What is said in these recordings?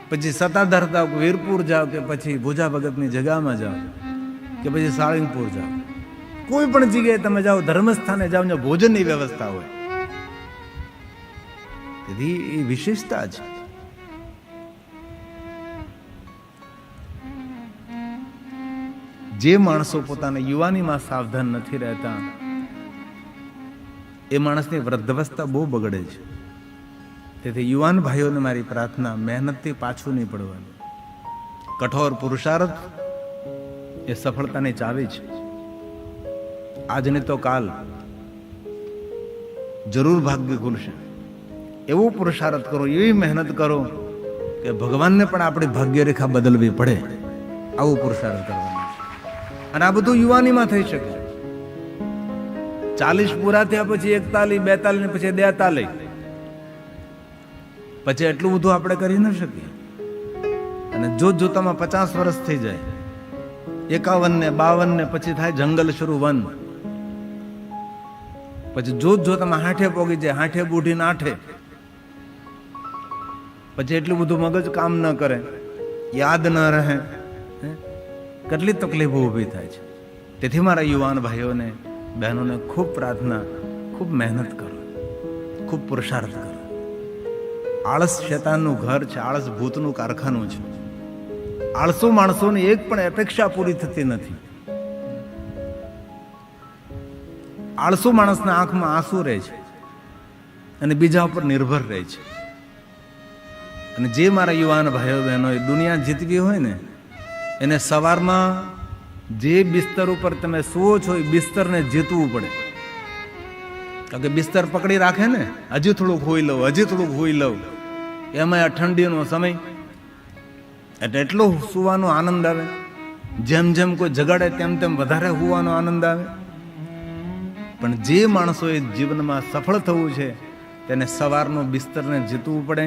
પછી સત્તાધાર જાઓ, વીરપુર જાઓ, કે પછી ભુજા ભગતની જગામાં જાઓ, કે પછી સાળંગપુર જાઓ, કોઈ પણ જગ્યાએ તમે જાઓ, ધર્મસ્થાને જાઓ, ત્યાં ભોજનની વ્યવસ્થા હોય. તેથી એ વિશેષતા છે. જે માણસો પોતાના યુવાનીમાં સાવધાન નથી રહેતા એ માણસની વૃદ્ધાવસ્થા બહુ બગડે છે. તેથી યુવાન ભાઈઓને મારી પ્રાર્થના, મહેનતથી પાછું નહીં પડવાનું. કઠોર પુરુષાર્થ એ સફળતાની ચાવી છે. આજને તો કાલ જરૂર ભાગ્ય ખુલશે. એવો પુરુષાર્થ કરો, એવી મહેનત કરો કે ભગવાનને પણ આપણી ભાગ્યરેખા બદલવી પડે. આવો પુરુષાર્થ કરવાનો છે. અને આ બધું યુવાનીમાં થઈ શકે. 40 પૂરા થયા પછી 41, 42 ને પછી 43, પછી એટલું બધું આપણે કરી ન શકીએ. અને જોતામાં 50 વર્ષ થઈ જાય, 51 ને 52 ને પછી થાય જંગલ શરૂ, વન. પછી જોતામાં 60 પોગી જાય, 60 બુઢીને 8, પછી એટલું બધું મગજ કામ ન કરે, યાદ ન રહે, કેટલી તકલીફો ઊભી થાય છે. તેથી મારા યુવાન ભાઈઓને, બહેનોને ખૂબ પ્રાર્થના, ખૂબ મહેનત કરો, ખૂબ પુરુષાર્થ કરો. આળસ શેતાનનું ઘર છે, આળસ ભૂતનું કારખાનું છે. આળસુ માણસોની એક પણ અપેક્ષા પૂરી થતી નથી. આળસુ માણસના આંખમાં આંસુ રહે છે અને બીજા ઉપર નિર્ભર રહે છે. અને જે મારા યુવાન ભાઈઓ બહેનો એ દુનિયા જીતવી હોય ને, એને સવારમાં જે બિસ્તર ઉપર તમે સુવો છો એ બિસ્તરને જીતવું પડે. કારણ કે બિસ્તર પકડી રાખે ને, હજી થોડુંક હોઈ લઉં, હજી થોડુંક હોઈ લઉં, એમાં આ ઠંડીનો સમય એટલે એટલો સુવાનો આનંદ આવે. જેમ જેમ કોઈ જગાડે તેમ તેમ વધારે હોવાનો આનંદ આવે. પણ જે માણસોએ જીવનમાં સફળ થવું છે તેને સવારનો બિસ્તરને જીતવું પડે.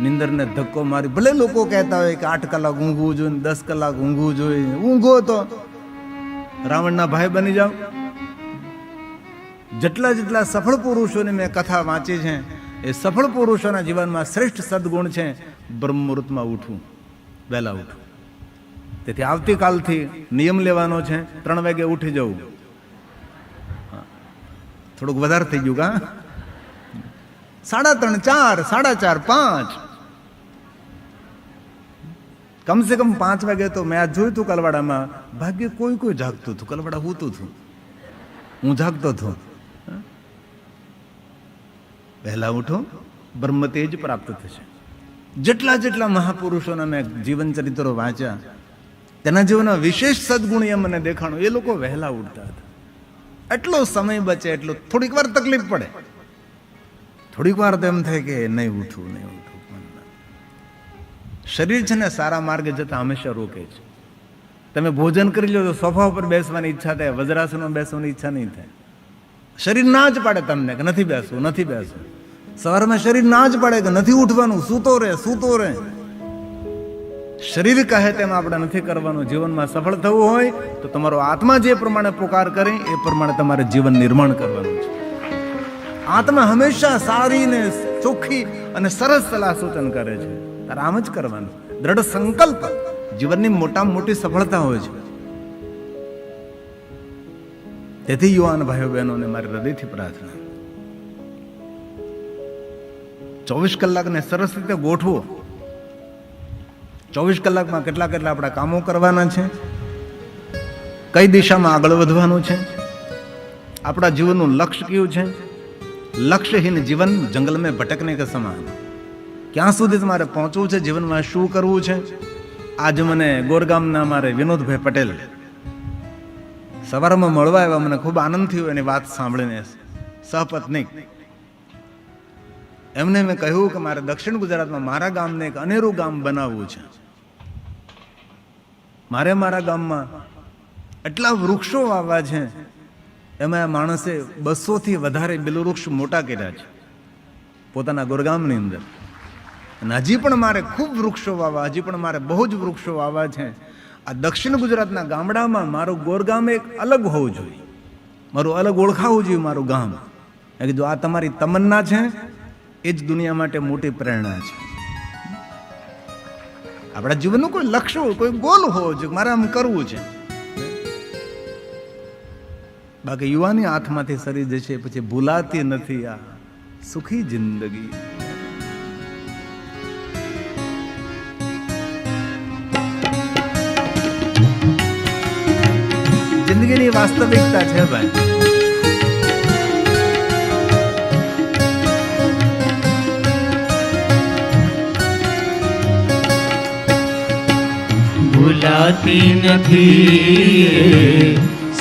નિંદરને ધક્કો મારી, ભલે લોકો કહેતા હોય કે 8 કલાક ઊંઘવું જોઈએ, 10 કલાક ઊંઘવું જોઈએ, ઊંઘો તો રાવણના ભાઈ બની જાઓ. જેટલા સફળ પુરુષોની મેં કથા વાંચી છે, એ સફળ પુરુષોના જીવનમાં શ્રેષ્ઠ સદગુણ છે બ્રહ્મ મુહૂર્તમાં ઉઠવું, વહેલા ઉઠવું. તેથી આવતીકાલથી નિયમ લેવાનો છે, 3 વાગે ઉઠી જવું. થોડુંક વધારે થઈ ગયું કા? 3:30, 4, 4:30, 5, કમસે કમ 5 વાગે તો મેં આ જોયું હતું કલવાડામાં. ભાગ્ય કોઈ જાગતું હતું, કલવાડા હોતું હતું, હું જાગતો હતો. વહેલા ઉઠો, બ્રહ્મ તેજ પ્રાપ્ત થશે. જેટલા મહાપુરુષોના મેં જીવન ચરિત્રો વાંચ્યા, તેના જીવનના વિશેષ સદગુણ એ મને દેખાણું. એ લોકો વહેલા ઉઠતા હતા. એટલો સમય બચે, એટલો. થોડીક વાર તકલીફ પડે, થોડીક વાર તો એમ થાય કે નહીં ઉઠવું. શરીર છે ને સારા માર્ગે જતા હંમેશા રોકે છે. તમે ભોજન કરી લો તો સોફા ઉપર બેસવાની ઈચ્છા થાય, વજ્રાસનમાં બેસવાની ઈચ્છા નહીં થાય. શરીર ના જ પાડે તમને કે નથી બેસવું. સવારમાં શરીર ના જ પાડે કે નથી ઉઠવાનું, સૂતો રહે. શરીર કહે તેમ આપણે નથી કરવાનું. જીવનમાં સફળ થવું હોય તો તમારો આત્મા જે પ્રમાણે પુકાર કરે એ પ્રમાણે તમારે જીવન નિર્માણ કરવાનું છે. આત્મા હંમેશા સારી ને ચોખ્ખી અને સરસ સલાહ સૂચન કરે છે. તારે આમ જ કરવાનું. દ્રઢ સંકલ્પ જીવનની મોટામાં મોટી સફળતા હોય છે. તેથી યુવાન ભાઈઓ બહેનોને મારી હૃદયથી પ્રાર્થના, 24 કલાકને સરસ રીતે ગોઠવો. 24 કલાકમાં કેટલા આપણા કામો કરવાના છે, કઈ દિશામાં આગળ વધવાનું છે, આપણા જીવનનું લક્ષ્ય કયું છે. લક્ષ્યહીન જીવન જંગલ મેં ભટકને કે સમાન. ક્યાં સુધી તમારે પહોંચવું છે, જીવનમાં શું કરવું છે. આજ મને ગોરગામના મારે વિનોદભાઈ પટેલ સવારમાં મળવા આવ્યા. મને ખૂબ આનંદ થયો એની વાત સાંભળીને. સહપત્ની એમને મેં કહ્યું કે મારે દક્ષિણ ગુજરાતમાં મારા ગામને એક અનેરું ગામ બનાવવું છે. મારા ગામમાં એટલા વૃક્ષો વાવવા છે, એમાં માણસે 200 થી વધારે બિલવૃક્ષ મોટા કર્યા છે પોતાના ગોરગામની અંદર. અને હજી પણ મારે ખૂબ વૃક્ષો વાવવા, હજી પણ મારે બહુ જ વૃક્ષો વાવવા છે. આ દક્ષિણ ગુજરાતના ગામડામાં મારું ગોરગામ એક અલગ હોવું જોઈએ, મારું અલગ ઓળખાવું જોઈએ મારું ગામ. મેં કીધું આ તમારી તમન્ના છે, એ જ દુનિયા માટે મોટી પ્રેરણા છે. આપણા જીવનનું કોઈ લક્ષ્ય હોય, કોઈ ગોલ હોવો જોઈએ, મારે આમ કરવું છે. બાકી યુવાની હાથમાંથી સરી જશે પછી ભૂલાતી નથી આ સુખી જિંદગી. જિંદગીની વાસ્તવિકતા છે ભાઈ. ભૂલાતી નથી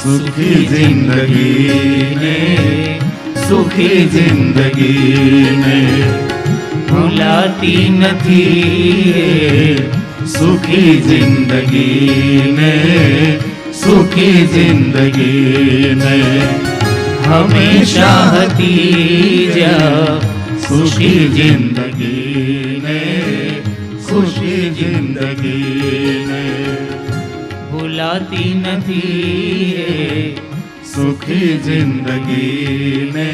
સુખી જિંદગી ને, સુખી જિંદગી ને. ભૂલાતી નથી સુખી જિંદગી ને, સુખી જિંદગી ને. હંમેશા હતી જ્યાં સુખી જિંદગી ને, સુખી જિંદગી ને. ભૂલાતી નથી સુખી જિંદગી ને,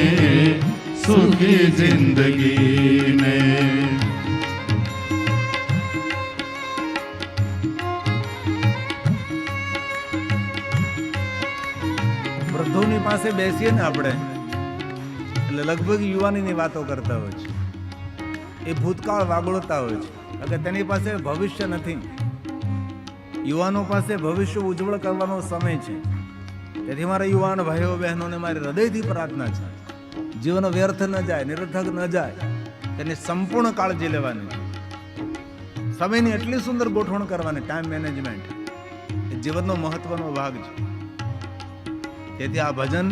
સુખી જિંદગી ને. વૃદ્ધોની પાસે બેસીએ ને આપણે એટલે લગભગ યુવાનીની વાતો કરતા હોય છે. એ ભૂતકાળ વાગોળતા હોય છે કે તેની પાસે ભવિષ્ય નથી. યુવાનો પાસે ભવિષ્ય ઉજ્જવળ કરવાનો સમય છે. તેથી મારા યુવાન ભાઈઓ બહેનોને મારી હૃદયથી પ્રાર્થના છે, જીવન વ્યર્થ ન જાય, નિરર્થક ન જાય, તેની સંપૂર્ણ કાળજી લેવાની. સમયની એટલી સુંદર ગોઠવણ કરવાની, ટાઈમ મેનેજમેન્ટ એ જીવનનો મહત્વનો ભાગ છે. તેથી આ ભજન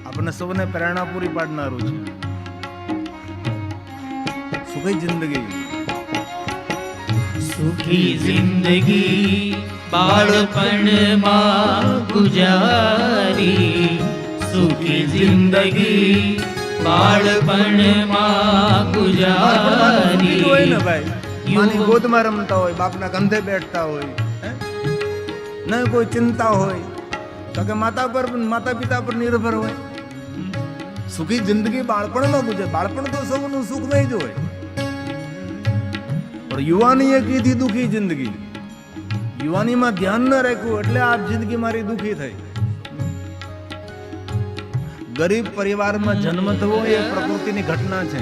આપણને સૌને પ્રેરણા પૂરી પાડનારું છે. સુખી જિંદગી, સુખી જિંદગી બાળપણમાં ગુજારી. સુખી જિંદગી બાળપણમાં ગુજારી. હોય ને ભાઈ, માની ગોદમાં રમતા હોય, બાપના કંધે બેઠતા હોય, ન કોઈ ચિંતા હોય, તો કે માતા પિતા પર નિર્ભર હોય. સુખી જિંદગી બાળપણમાં ગુજરે. બાળપણ તો સૌનું સુખમય જ હોય, પણ યુવાનીએ કીધી દુખી જિંદગી. યુવાનીમાં ધ્યાન ન રાખ્યું એટલે આ જિંદગી મારી દુખી થઈ. ગરીબ પરિવારમાં જન્મ થવો એ પ્રકૃતિની ઘટના છે.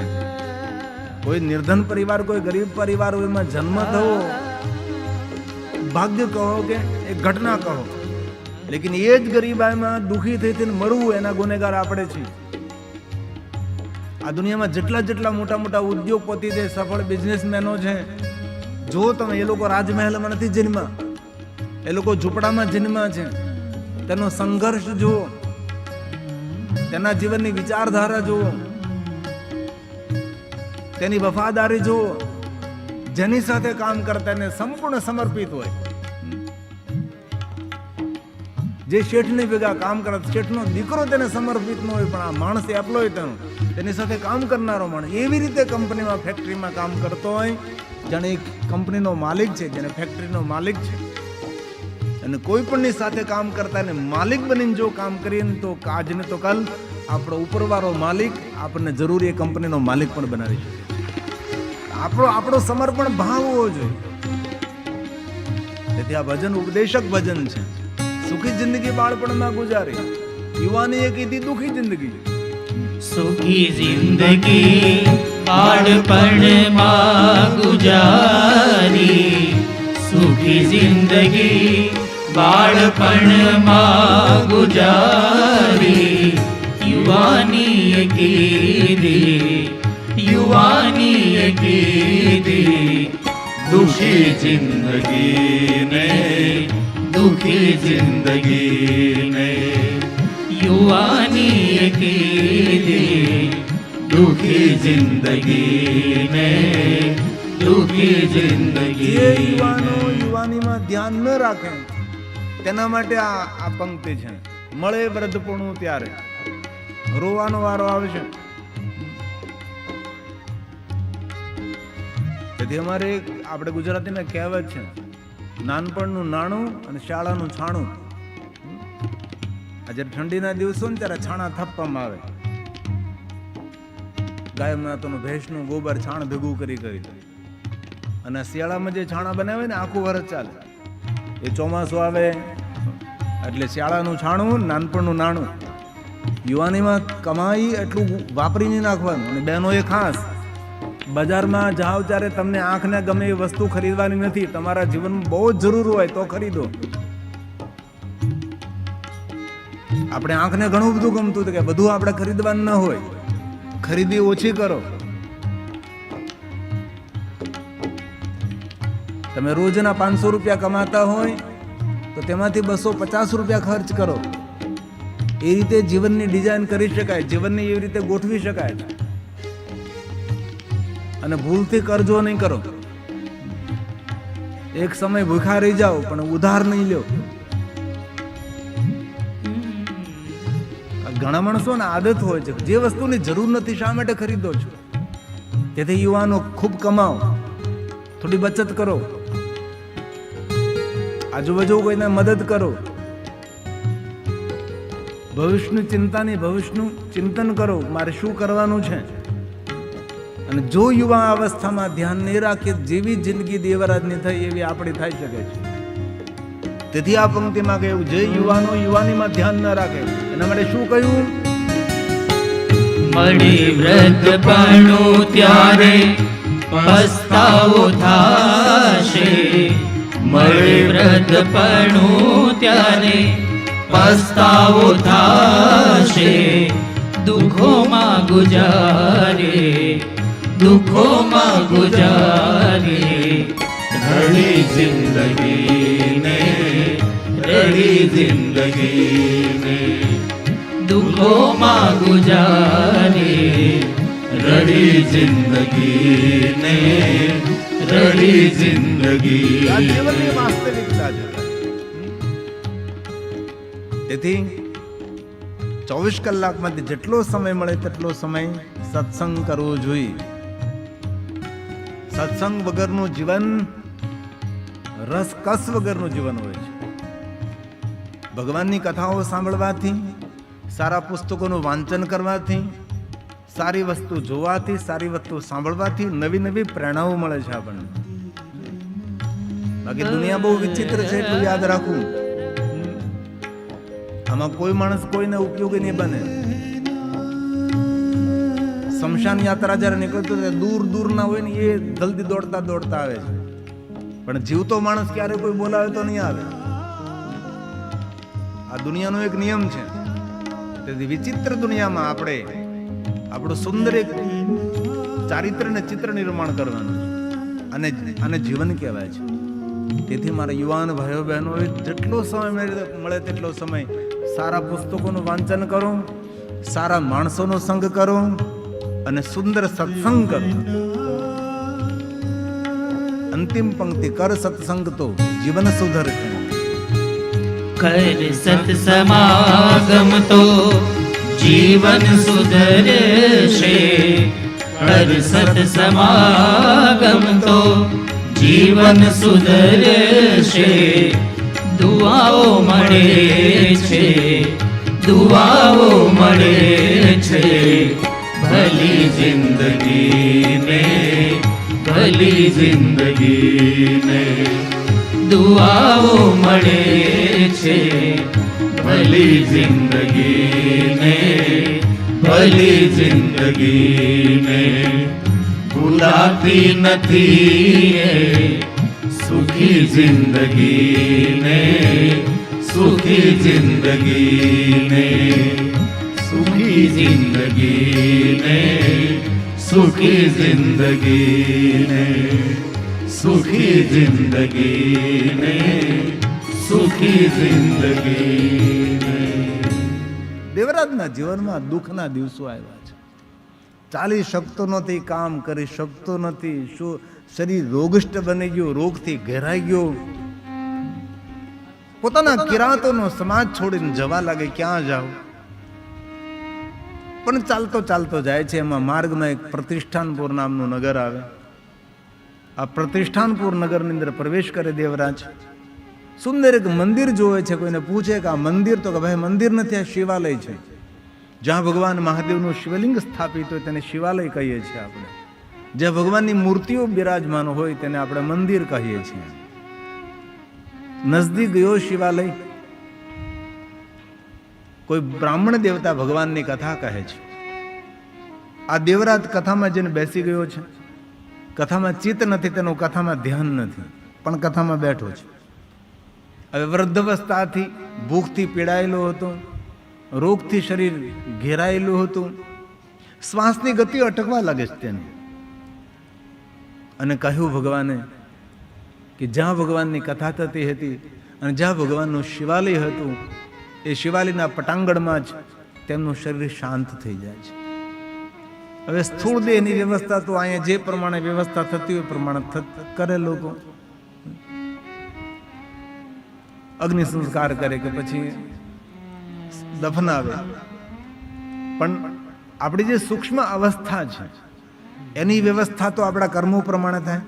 કોઈ નિર્ધન પરિવાર, કોઈ ગરીબ પરિવાર હોય એમાં જન્મ થવો ભાગ્ય કહો કે એક ઘટના કહો, લેકિન એ જ ગરીબાઈમાં દુખી થઈ મરવું એના ગુનેગાર આપણે છીએ. આ દુનિયામાં જેટલા મોટા મોટા ઉદ્યોગપતિ છે, સફળ બિઝનેસમેનો છે, જો તમે એ લોકો રાજમહેલમાં નથી જન્મ્યા, એ લોકો ઝૂંપડામાં જન્મ્યા છે. તેનો સંઘર્ષ જુઓ, તેના જીવનની વિચારધારા જુઓ, તેની વફાદારી જુઓ. જેની સાથે કામ કરતા એને સંપૂર્ણ સમર્પિત હોય. જે શેઠની ભેગા કામ કરે, શેઠનો દીકરો તેને સમર્પિત ન હોય, પણ આ માણસ એટલો તેની સાથે કામ કરનારો માણસ એવી રીતે કંપનીમાં, ફેક્ટરીમાં કામ કરતો હોય જાણે એક કંપનીનો માલિક છે, જેને ફેક્ટરીનો માલિક છે. અને કોઈ પણની સાથે કામ કરતા ને માલિક બનીને જો કામ કરીએ ને તો આજને તો કાલ આપણો ઉપરવાળો માલિક આપણને જરૂરી એ કંપનીનો માલિક પણ બનાવી શકે. આપણો સમર્પણ ભાવ હોવો જોઈએ. તેથી આ ભજન ઉપદેશક ભજન છે. સુખી જિંદગી બાળપણમાં ગુજારી, યુવાની એ કીધી દુખી જિંદગી. સુખી જિંદગી બાળપણમાં ગુજારી. સુખી જિંદગી બાળપણમાં ગુજારી. યુવાનીએ કીધી, યુવાનીએ કીધી દુખી જિંદગી ને, દુખી જિંદગી ને. યુવાનીએ કીધી દુખી જિંદગી ને, દુખી જિંદગી. જે યુવાનો યુવાનીમાં ધ્યાન ન રાખે તેના માટે આ પંક્તિ છે. મળે વૃદ્ધપણું ત્યારે રોવાનો વારો આવશે. તેથી અમારે આપણે ગુજરાતીમાં કહેવત છે, નાનપણનું નાણું અને શાળાનું છાણું. જ્યારે ઠંડીના દિવસો ને ત્યારે છાણા થપ્પવામાં આવે. ગાય માતાનું ભેંસનું ગોબર છાણ ભેગું કરી અને શિયાળામાં જે છાણા બનાવે ને આખું વરસ ચાલે. એ ચોમાસું આવે એટલે શિયાળાનું છાણું, નાનપણનું નાણું. યુવાનીમાં કમાઈ એટલું વાપરી નહીં નાખવાનું. અને બહેનો એ ખાસ બજારમાં જાઓ ત્યારે તમને આંખને ગમે એ વસ્તુ ખરીદવાની નથી. તમારા જીવનમાં બહુ જ જરૂર હોય તો ખરીદો. આપણે આંખને ઘણું બધું ગમતું હતું કે બધું આપણે ખરીદવાનું ન હોય. ખરીદી ઓછી કરો. તમે રોજના 500 રૂપિયા કમાતા હોય તો તેમાંથી 250 રૂપિયા ખર્ચ કરો. એ રીતે જીવનની ડિઝાઇન કરી શકાય, જીવનને એવી રીતે ગોઠવી શકાય. અને ભૂલથી કરજો નહીં કરો. એક સમય ભૂખા રહી જાઓ પણ ઉધાર નહીં લ્યો. ઘણા માણસો ને આદત હોય છે જે વસ્તુની જરૂર નથી શા માટે ખરીદો છો. તેથી યુવાનો ખૂબ કમાઓ, થોડી બચત કરો, આજુબાજુ કોઈને મદદ કરો, ભવિષ્યની ચિંતા નહીં ભવિષ્યનું ચિંતન કરો. મારે શું કરવાનું છે. અને જો યુવા અવસ્થામાં ધ્યાન નહીં રાખીએ, જેવી જિંદગી દેવરાજની થઈ એવી આપણી થઈ શકે છે. તેથી આ પંક્તિમાં કહ્યું જે યુવાનો યુવાનીમાં ધ્યાન ન રાખે એના માટે શું કહ્યું? મળી વૃદ્ધપણું ત્યારે પસ્તાવો થાશે. મળી વૃદ્ધપણું ત્યારે પસ્તાવો થાશે. દુઃખોમાં ગુજારે, દુઃખોમાં ગુજારે. રડી જિંદગીને, રડી જિંદગીને. દુઃખોમાં ગુજારે, રડી જિંદગીને, રડી જિંદગી. આ જીવનની વાસ્તવિકતા છે. તેથી 24 કલાકમાંથી જેટલો સમય મળે તેટલો સમય સત્સંગ કરવો જોઈએ. સત્સંગ વગરનું જીવન રસકસ વગરનું જીવન હોય છે. ભગવાનની કથાઓ સાંભળવાથી, સારા પુસ્તકોનું વાંચન કરવાથી, સારી વસ્તુ જોવાથી, સારી વસ્તુ સાંભળવાથી નવી નવી પ્રેરણાઓ મળે છે આપણને. બાકી દુનિયા બહુ વિચિત્ર છે એટલું યાદ રાખવું. આમાં કોઈ માણસ કોઈને ઉપયોગી નહીં બને. શમશાન યાત્રા જયારે નીકળતું દૂર દૂર ના હોય ને એ જલ્દી દોડતા દોડતા આવે છે. પણ જીવતો માણસ ક્યારે કોઈ બોલાવે તો નહીં આવે. આ દુનિયાનો એક નિયમ છે. તેથી વિચિત્ર દુનિયામાં આપણે આપણું સુંદર એક ચારિત્ર ને ચિત્ર નિર્માણ કરવાનું છે. અને જીવન કહેવાય છે. તેથી મારા યુવાન ભાઈઓ બહેનો જેટલો સમય મળે તેટલો સમય સારા પુસ્તકોનું વાંચન કરો, સારા માણસોનો સંગ કરો અને સુંદર સત્સંગ કરો. અંતિમ પંક્તિ કર સત્સંગ તો જીવન સુધરશે. કર સત્સમાગમ તો જીવન સુધરશે. કર સત્સમાગમ તો જીવન સુધરશે. દુઆઓ મળે છે, દુઆઓ મળે છે. ભલી જિંદગીને, ભલી જિંદગીને. દુઆઓ મળે છે. ભલી જિંદગીને, ભલી જિંદગીને. ભૂલાતી નથી સુખી જિંદગીને, સુખી જિંદગીને. સુખી જિંદગીને, સુખી જિંદગીને. સુખી જિંદગીને, સુખી જિંદગીને. દેવરાજના જીવનમાં દુઃખના દિવસો આવ્યા છે. ચાલી શકતો નથી, કામ કરી શકતો નથી, શું શરીર રોગષ્ટ બની ગયું, રોગથી ઘેરાઈ ગયો. પોતાના કિરાતોનો સમાજ છોડીને જવા લાગે, ક્યાં જાવ. પણ ચાલતો ચાલતો જાય છે. એમાં માર્ગમાં એક પ્રતિષ્ઠાનપુર નામનું નગર આવે. આ પ્રતિષ્ઠાનપુર નગરની અંદર પ્રવેશ કરે દેવરાજ. સુંદર એક મંદિર જોવે છે. કોઈને પૂછે કે આ મંદિર? તો કે ભાઈ મંદિર નથી, આ શિવાલય છે. જ્યાં ભગવાન મહાદેવનું શિવલિંગ સ્થાપિત હોય તેને શિવાલય કહીએ છીએ આપણે. જે ભગવાનની મૂર્તિઓ બિરાજમાન હોય તેને આપણે મંદિર કહીએ છીએ. નજદીક ગયો શિવાલય, કોઈ બ્રાહ્મણ દેવતા ભગવાનની કથા કહે છે. આ દેવરાત કથામાં જેને બેસી ગયો છે, કથામાં ચિત્ત નથી, તેનું કથામાં ધ્યાન નથી, પણ કથામાં બેઠો છે. હવે વૃદ્ધાવસ્થાથી ભૂખથી પીડાયેલો હતો, રોગથી શરીર ઘેરાયેલું હતું, શ્વાસની ગતિ અટકવા લાગે છે તેને. અને કહ્યું ભગવાને કે જ્યાં ભગવાનની કથા થતી હતી અને જ્યાં ભગવાનનું શિવાલય હતું, એ શિવાલયના પટાંગણમાં જ તેમનું શરીર શાંત થઈ જાય છે. હવે સ્થૂળ દેહની વ્યવસ્થા તો અહીંયા જે પ્રમાણે વ્યવસ્થા થતી હોય પ્રમાણે કરે લોકો. અગ્નિ સંસ્કાર કરે કે પછી દફનાવે, પણ આપણી જે સૂક્ષ્મ અવસ્થા છે એની વ્યવસ્થા તો આપણા કર્મો પ્રમાણે થાય.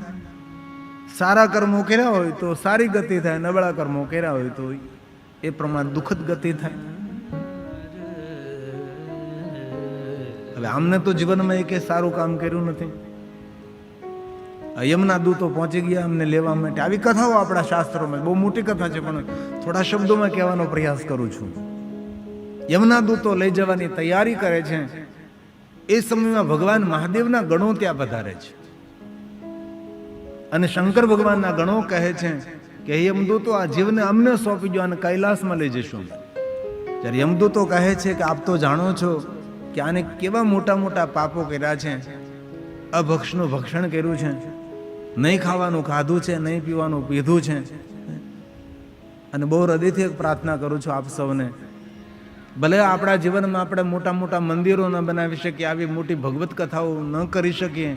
સારા કર્મો કર્યા હોય તો સારી ગતિ થાય, નબળા કર્મો કર્યા હોય તો એ પ્રમાણે દુઃખદ ગતિ થાય. હવે આમને તો જીવનમાં એક સારું કામ કર્યું નથી. યમના દૂતો પહોંચી ગયા અમને લેવા માટે. આવી કથાઓ આપણા શાસ્ત્રોમાં, બહુ મોટી કથા છે પણ થોડા શબ્દોમાં કહેવાનો પ્રયાસ કરું છું. યમના દૂતો લઈ જવાની તૈયારી કરે છે. એ સમયમાં ભગવાન મહાદેવના ગણો ત્યાં પધારે છે અને શંકર ભગવાનના ગણો કહે છે કે યમદૂતો આ જીવને અમને સોંપી દો અને કૈલાસમાં લઈ જશું. જ્યારે યમદૂતો કહે છે કે આપ તો જાણો છો કે આને કેવા મોટા મોટા પાપો કર્યા છે, અભક્ષનું ભક્ષણ કર્યું છે, નહીં ખાવાનું ખાધું છે, નહીં પીવાનું પીધું છે, અને બહુ હૃદયથી એક પ્રાર્થના કરું છું આપ સૌને, ભલે આપણા જીવનમાં આપણે મોટા મોટા મંદિરો ન બનાવી શકીએ, આવી મોટી ભગવત કથાઓ ન કરી શકીએ,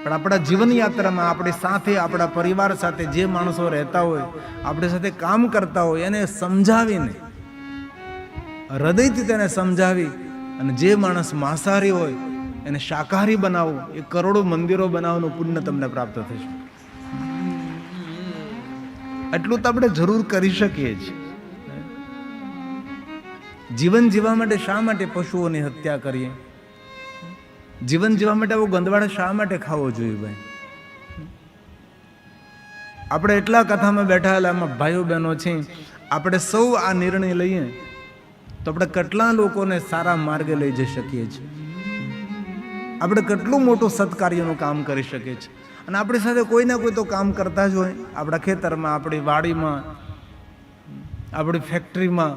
પણ આપણા જીવન યાત્રામાં આપણી સાથે, આપણા પરિવાર સાથે જે માણસો રહેતા હોય, આપણી સાથે કામ કરતા હોય, એને સમજાવીને, હૃદયથી તેને સમજાવી, અને જે માણસ માંસાહારી હોય એને શાકાહારી બનાવો, એ કરોડો મંદિરો બનાવવાનું પુણ્ય તમને પ્રાપ્ત થશે. એટલું તો આપણે જરૂર કરી શકીએ છીએ. જીવન જીવવા માટે શા માટે પશુઓની હત્યા કરીએ? જીવન જીવવા માટે આવો ગંદવાડ શા માટે ખાવો જોઈએ ભાઈ? આપણે એટલા કથામાં બેઠા ભાઈઓ બહેનો છે, આપણે સૌ આ નિર્ણય લઈએ તો આપણે કેટલા લોકોને સારા માર્ગે લઈ જઈ શકીએ છીએ. આપણે કેટલું મોટું સત્કાર્યનું કામ કરી શકીએ છીએ. અને આપણી સાથે કોઈ ના કોઈ તો કામ કરતા જ હોય, આપણા ખેતરમાં, આપણી વાડીમાં, આપણી ફેક્ટરીમાં,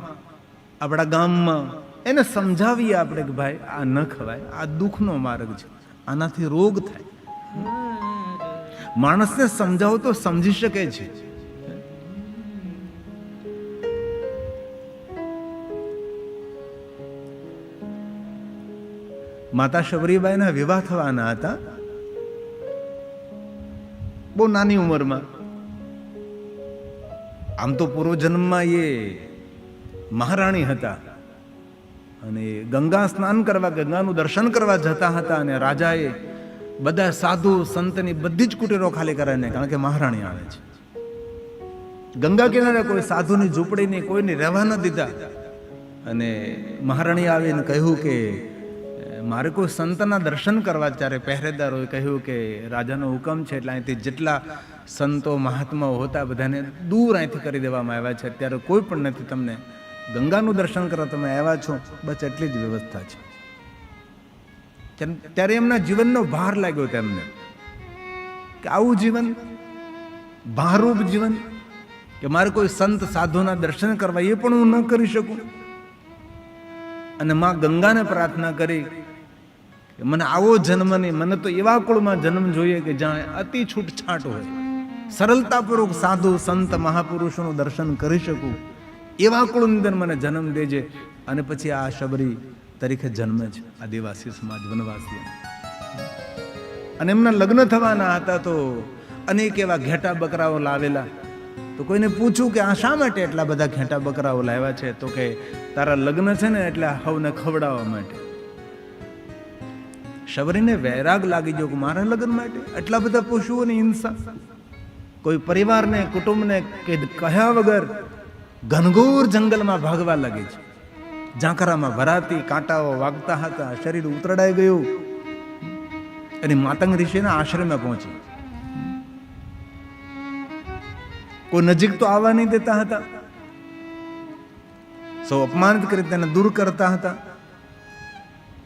આપણા ગામમાં. એને સમજાવીએ આપણે કે ભાઈ આ ન ખવાય, આ દુઃખનો માર્ગ છે, આનાથી રોગ થાય. માણસને સમજાવો તો સમજી શકે છે. માતા શબરીબાઈના વિવાહ થવાના હતા, બહુ નાની ઉંમરમાં. આમ તો પૂર્વજન્મમાં એ મહારાણી હતા અને ગંગા સ્નાન કરવા, ગંગાનું દર્શન કરવા જતા હતા, અને રાજાએ બધા સાધુ સંતની બધી જ કુટીરો ખાલી કરાવીને, કારણ કે મહારાણી આવે છે. ગંગા કિનારે કોઈ સાધુની ઝૂંપડીની કોઈને રહેવા ન દીધા. અને મહારાણી આવીને કહ્યું કે મારે કોઈ સંતના દર્શન કરવા. ત્યારે પહેરેદારોએ કહ્યું કે રાજાનો હુકમ છે, એટલે અહીંથી જેટલા સંતો મહાત્માઓ હતા બધાને દૂર અહીંથી કરી દેવામાં આવ્યા છે. અત્યારે કોઈ પણ નથી, તમને ગંગાનું દર્શન કરવા તમે આવ્યા છો, બસ એટલી જ વ્યવસ્થા છે. ત્યારે એમના જીવનનો ભાર લાગ્યો તેમને કે આવું જીવન, ભારરૂપ જીવન, કે મારે કોઈ સંત સાધુના દર્શન કરવા એ પણ હું ન કરી શકું. અને માં ગંગાને પ્રાર્થના કરી કે મને આવો જન્મ નહીં, મને તો એવા કુળમાં જન્મ જોઈએ કે જ્યાં અતિ છૂટછાટ હોય, સરળતાપૂર્વક સાધુ સંત મહાપુરુષોનું દર્શન કરી શકું, એવા કુળની અંદર મને જન્મ દેજે. અને પછી આ શબરી તરીકે જન્મે છે આદિવાસી સમાજ, વનવાસી. અને એમના લગ્ન થવાના હતા તો અનેક એવા ઘેટા બકરાઓ લાવેલા. તો કોઈને પૂછ્યું કે આ શા માટે એટલા બધા ઘેટા બકરાઓ લાવ્યા છે? તો કે તારા લગ્ન છે ને એટલે હવને ખવડાવવા માટે. શબરીને વૈરાગ લાગી ગયો કે મારા લગ્ન માટે એટલા બધા પશુઓની હિંસા. કોઈ પરિવારને, કુટુંબને કહ્યા વગર ઘનઘોર જંગલમાં ભાગવા લાગી છે. ઝાંખરામાં ભરાતી, કાંટાઓ વાગતા હતા, શરીર ઉતરડાઈ ગયું. અને માતંગ ઋષિના આશ્રમે પહોંચી. કોઈ નજીક તો આવવા નહીં દેતા હતા, સૌ અપમાનિત કરી તેને દૂર કરતા હતા.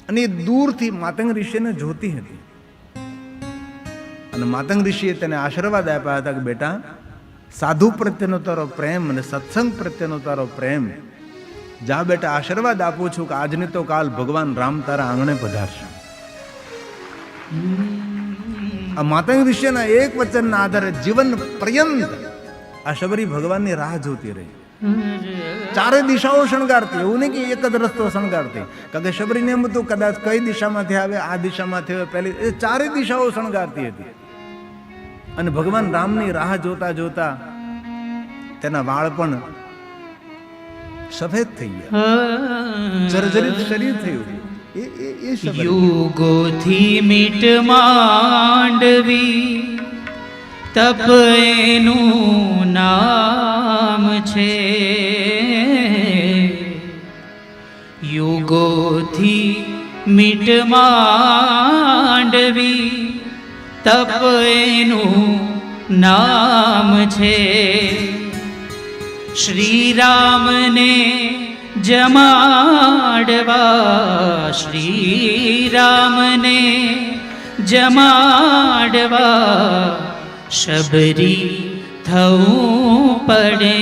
અને એ દૂરથી માતંગ ઋષિને જોતી હતી. અને માતંગ ઋષિએ તેને આશીર્વાદ આપ્યા હતા કે બેટા, સાધુ પ્રત્યેનો તારો પ્રેમ અને સત્સંગ પ્રત્યેનો તારો પ્રેમ, જા બેટા આશીર્વાદ આપું છું કે આજની તો કાલ ભગવાન રામ તારા આંગણે પધારશે. આ માતંગ ઋષિના એક વચનના આધારે જીવન પર્યંત આ શબરી ભગવાનની રાહ જોતી રહી. ચારે દિશાઓ શણગારતી, એવું નહીં કે એક જ રસ્તો શણગારતી. કારણ કે શબરીને એમ હતું કદાચ કઈ દિશામાંથી આવે, આ દિશામાંથી આવે, પહેલી એ ચારે દિશાઓ શણગારતી હતી. અને ભગવાન રામની રાહ જોતા જોતા તેના વાળ પણ સફેદ થઈ ગયા, જર્જરિત શરીર થયું. યુગોથી મીટ માંડવી તપ એનું નામ છે. યુગોથી મીટ માંડવી તપ એનું નામ છે. શ્રી રામને જમાડવા, શ્રી રામને જમાડવા શબરી થવું પડે.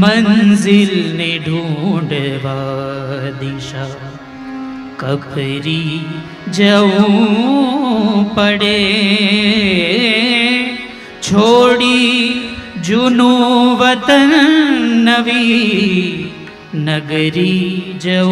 મંઝિલને ઢૂંઢવા દિશા કપરી જવું પડે. છોડી જૂનું વતન નવી નગરી જવું